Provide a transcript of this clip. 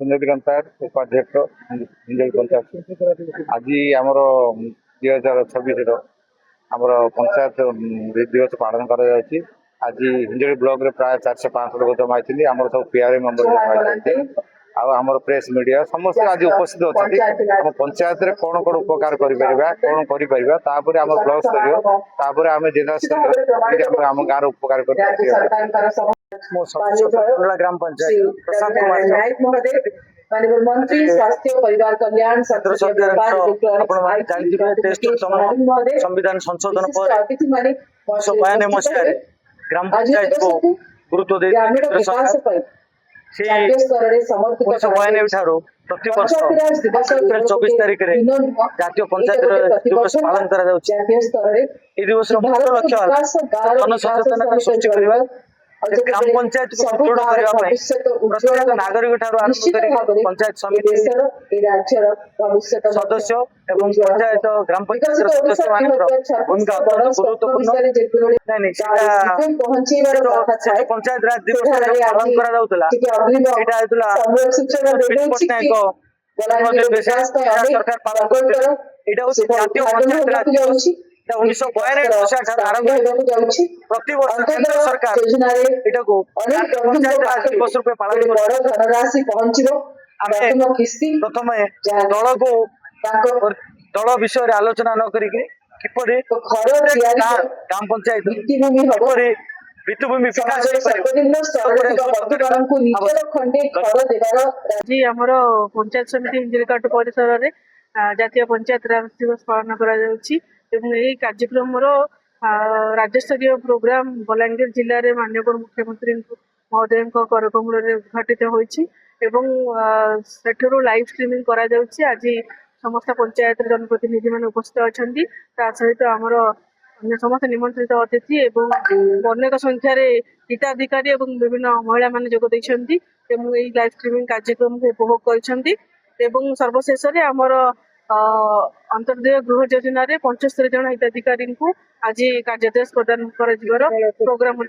सुंदरी कंसार उपाध्यक्ष हिंजल पंचायत आज आमर 2026 आमर पंचायत दिवस पालन कर आज हिंजल ब्लॉक रे प्राय 400-500 लोग जमा होती आम सब पीआरए मेंबर जमा होती आमर प्रेस मीडिया समस्त आज उपस्थित अच्छी आम पंचायत रे कौन कौन उपकार कौन कर आम ब्लॉक स्तर आम जिला स्तर आम गाँव उपकार कर ग्राम पंचायत प्रशांत कुमार मंत्री स्वास्थ्य परिवार कल्याण संविधान संशोधन पर 1992 मसीह ग्राम पंचायत को गुरुत्व प्रति वर्ष अप्रैल 24 तारीख में जातीय पंचायत दिवस पालन दिवस मुख्य लक्ष्य जनसचेतनता सृष्टि करने ग्राम पंचायत को सुदृढ़ करने प्रत्येक नागरिक पंचायत समिति सदस्य एवं पंचायत ग्राम पंचायत सदस्य भूमिका अत्यंत गुरुत्वपूर्ण पंचायत राज दिवस सरकार पालन जातीय 1992 मसीहा आरंभ प्रति वर्ष केंद्र सरकार पंचायत राज दिवस रूपे पालन प्रथम दल को दल विषय आलोचना न करिके किपरि ग्राम पंचायत किपरि भित्तिभूमि विकास जी हमर पंचायत समिति हिंजिलकाट परिसर रे जातीय पंचायत राज दिवस पालन करा जाउछि एवं यही कार्यक्रम राज्य स्तरीय प्रोग्राम बलांगीर जिले में माननीय मुख्यमंत्री महोदय करकमल उद्घाटित होती लाइव स्ट्रीमिंग करा जाउछि। आज समस्त पंचायत जनप्रतिनिधि मैंने उपस्थित अच्छा सहित आमर अन्य समस्त निमंत्रित अतिथि एवं अनेक संख्यार हिताधिकारी एवं विभिन्न महिला मैंने जोग लाइव स्ट्रीमिंग कार्यक्रम को उपभोग कर सर्वशेष आमर अंतर्देय गृह योजना 75 जन हिताधिकारी को आज कार्यदेश प्रदान कर प्रोग्राम।